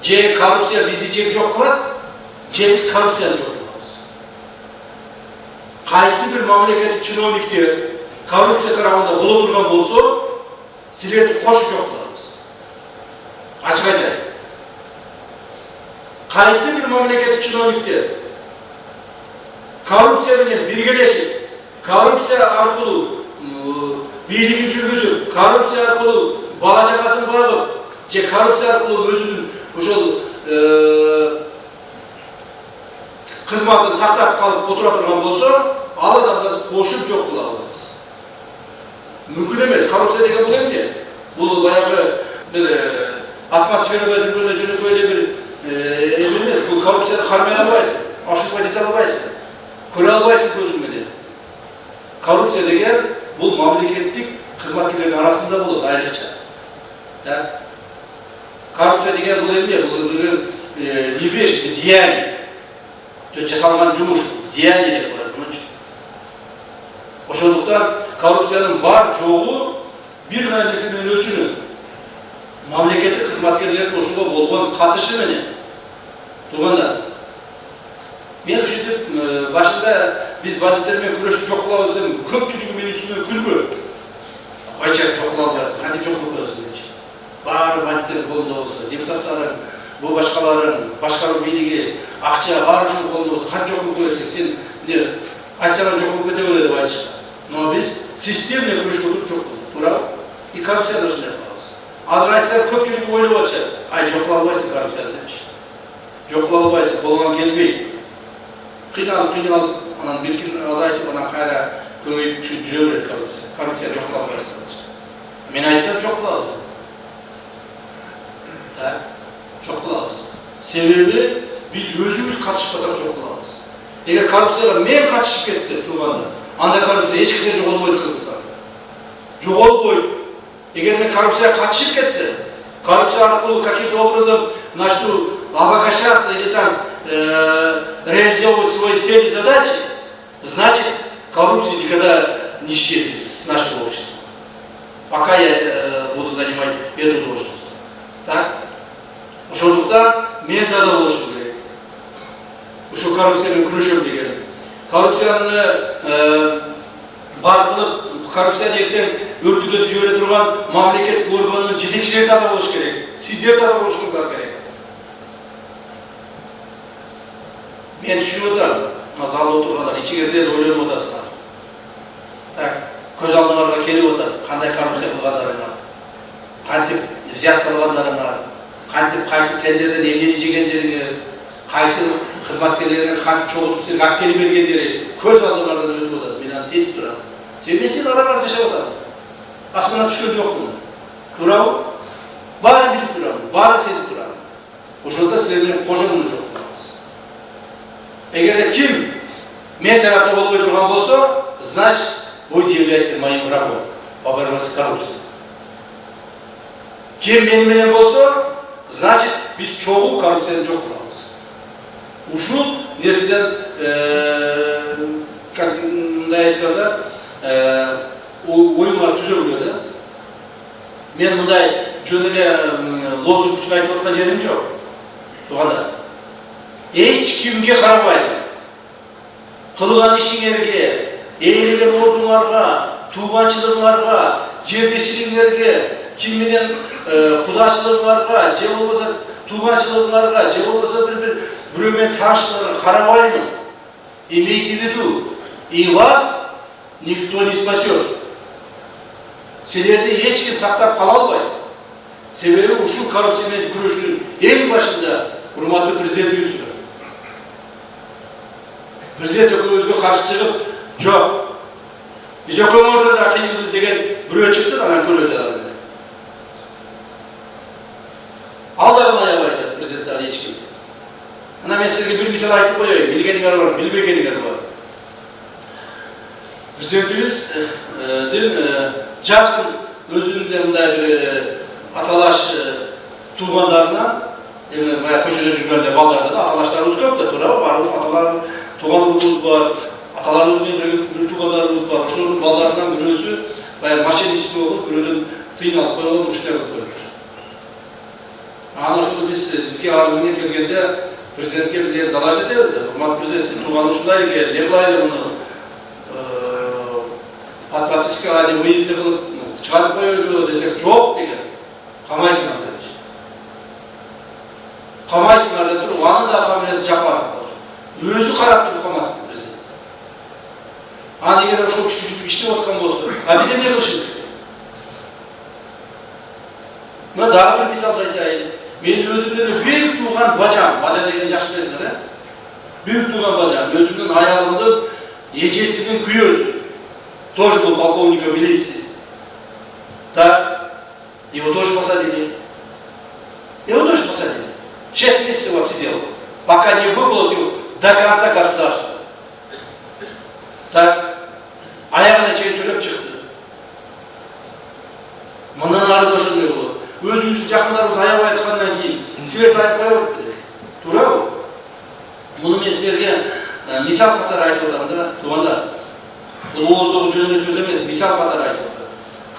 Je korrupsiya bizni jep жоқ қылады, je biz korrupsiyаны жоқ қыламыз. Qayсы bir мамлекеттік чиновниктер korrupsiya тарабында бола тұрған болса, силерді қошып жоқ қыламыз. Açık айтайын. Qayсы bir мамлекеттік чиновниктер korrupsiya менен биргелешип, korrupsiya аркылуу бийлигин жүргүзүп, korrupsiya аркылуу бала чакасын багып, же korrupsiya аркылуу өзүнүн ошол кызматын сактап калып отура турган болсо, ал адамдарды кошуп жок кылабыз. Мүмкүн эмес. Korrupsiya деген бул эмне? Бул баягы бир атмосферада жүргөндө жөнөкөй эле бир эмес. Бул korrupsiyаны кармай албайсың, ошентип ете албайсың, көрө албайсың көзүң менен. Korrupsiya деген бул мамлекеттик кызматкерлердин арасында болот айрыкча. Да? Korrupsiya деген бул эмне? Бул небежный деяние. Жасалган жумуш, деяние деп коет муну. Ошондуктан korrupsiyanын бар жогу бир гана нерсе менен өлчөнөт. Мамлекеттик кызматкерлердин ошого болгон катышы менен. Туугандар, мен ушинтип башында биз бандиттер менен күрөшүп жок кылабыз десем, көпчүлүгү менин үстүмө күлгөн. Кайча жок кыла албайсың, кантип жок кылып коесуң депчи. Баары бандиттердин колунда болсо, депутаттарын, бул башкаларын, башкаруу бийлиги, акча баары ошонун колунда болсо, кантип жок кылып коет? Сен эмне айтсаң жок кылып кете берет деп айтышат. Но биз система менен күрөшүп отуруп жок кылдык, туурабы? И korrupsiya да ошондой кылабыз. Азыр айтсаң көпчүлүгү ойлоп атышат. Ай, жок кыла албайсың korrupsiyаны депчи. Жок кыла албайсың, колуңан келбейт. Кыйналып, анан бир күн азайтып, анан кайра көбөйүп жүрө берет korrupsiya. Korrupsiya жок кыла албайсың. Мен айтам, жок кылабыз. Да, жок кылабыз. Себеби биз өзүбүз катышпасак жок кылабыз. Эгер korrupsiyага мен катышып кетсе, туугандар, анда korrupsiya эч качан жоголбойт Кыргызстанда. Жоголбойт. Эгер мен korrupsiyага катышып кетсе, korrupsiya аркылуу каким-то образом начну обогащаться или там реализовывать свои цели и задачи, значит, коррупция никогда не исчезнет с нашего общества. Пока я буду занимать эту должность. Так? Ошондуктан мен таза болушум керек. Ошо коррупцияны күрөшөм деген. Коррупцияны бар кылып, коррупцияны эртең өртүгөтүп жибере турган мамлекеттик органдын жетекчилери таза болуш керек. Сиздер таза болушуңуздар керек. Мен түшүнүп атам, залда отургандар ичигерден ойлонуп атасыңар. Так, көз алдыңарга келип атат, кандай коррупция кылгандарыңар, кантип взятка алгандарыңар, кантип кайсы тендерден эмнени жегендериңер, кайсы кызматкерлерге кантип чогултуп силерге алып келип бергендери көз алдыңардан өтүп атат. Мен аны сезип турам. Себеби сен араларда жашап атам. Асмандан түшкөн жокмун. Туурабы? Баарын билип турам, баарын сезип турам. Ошондо силер менен кошомун жок. Эгерде ким мен тарапта болбой турган болсо, значит, вы являетесь моим врагом по борьбе с коррупцией. Ким мен менен болсо, значит, биз чогуу коррупцияны жок кылабыз. Ушул нерседен как мындай айтканда, оюңар түзөлгөн да. Мен мындай жөн эле лозунг үчүн айтып аткан жерим жок. Туугандар, эч кимге карабайм. Кылган ишиңерге, ээлеген ордуңарга, тууганчылыгыңарга, жебешчилиңерге, ким менен кудачылыгыңарга, же болбосо тууганчылыгыңарга, же болбосо бирөө менен таанышыңарга карабаймын. Имейте в виду, и вас никто не спасет. Силерди эч ким сактап кала албайт. Себеби ушул коррупция менен күрөшүүнүн эң башында урматтуу президентибиз тур. Президент экөөбүзгө каршы чыгып, жок. Биз экөөңөрдөн да кыйынбыз деген бирөө чыксын, анан көрөлү ал. Ал да аябайды президенттер эч ким. Ана мен сизге бир мисал айтып коеюн, билгениңер бар, билбегениңер бар. Президентибиздин жакын өзүнүн мындай бир аталаш туугандарынан, эми көчөдө жүргөндө балдардан аталаштарыбыз көп да, туурабы? Баардык аталар тууганыбыз бар, аталарыбыз менен бир туугандарыбыз бар. Ошонун балдарынан бирөөсү баягы мошенничество болуп, бирөөдөн тыйын алып койгон ушундай болуп койгон. Аны ошол бизге арыз менен келгенде президентке биз эми далаш этебиз да. Урматтуу президент, сиздин тууганыңыз ушундай экен, эмне кылайлы муну? Патриотический ради выезды кылып чыгарып коелу десек, жок деген. Камайсыңар депчи. Камайсыңар деп туруп, аны да фамилиясы Жапаров болчу. Өзү карап туруп каматты президент. Аны эгер ошол киши үчүн иштеп аткан болсо, а биз эмне кылышыбыз керек? Мына дагы бир мисал айтайын. Мен өзүмдөн бир тууган бажам, бажа дегенди жакшы билесиңер, э? Бир тууган бажам, өзүмдүн аялымдын эжесинин күйөөсү. Тоже был полковником милиции. Да, его тоже посадили. Его тоже посадили. 6 месяцев вот сидел, пока не выплатил до конца государства. Да, аяғына чейин төлөп чыкты. Мындан ары да ошондой болот. Өзүбүздүн жакындарыбыз аябай айткандан кийин силерди айыпкай болуп кетет. Туурабы? Муну мен силерге мисал катары айтып атам да, туугандар. Бул ооздогу жөн эле сөз эмес, мисал катары айтып атам.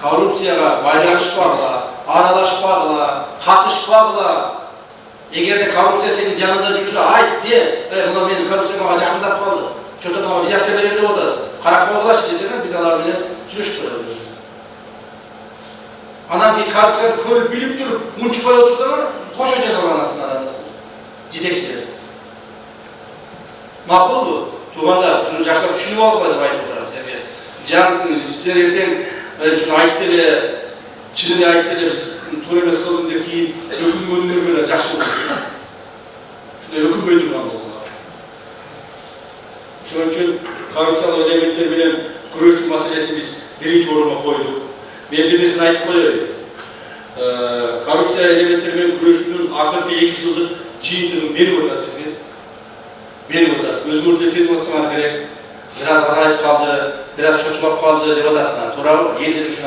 Коррупцияга байланышпагыла, аралашпагыла, катышпагыла. Эгерде коррупция сенин жанында жүрсө, айт де, мына менин коррупция мага жакындап калды. Чото мага взятка берем деп атат. Карап койгулачы десеңер, биз алар менен сүйлөшүп коебуз. Анан кийин коррупцияны көрүп билип туруп, унчукпай отурсаңар, кошо жазаланасыңар арасында. Жетекчилер. Макулбу? Туугандар, ушуну жакшылап түшүнүп алгыла деп айтып атам силерге. Жан силер эртең ушуну айтып эле, чын эле айтып эле биз туура эмес кылдым деп кийин өкүнгөнүңөргө да жакшы болот. Ушундай өкүнбөй турган болгула. Ошон үчүн коррупциялык элементтер менен күрөшүү маселесин биз биринчи орунга койдук. Мен бир нерсени айтып коеюн. Коррупция элементтери менен күрөшүүнүн акыркы 2 жылдык жыйынтыгын берип атат бизге. Берип атат. Өзүңөр да сезип атсаңар керек. Бир аз азайып калды, бир аз чочулап калды деп атасыңар. Туурабы?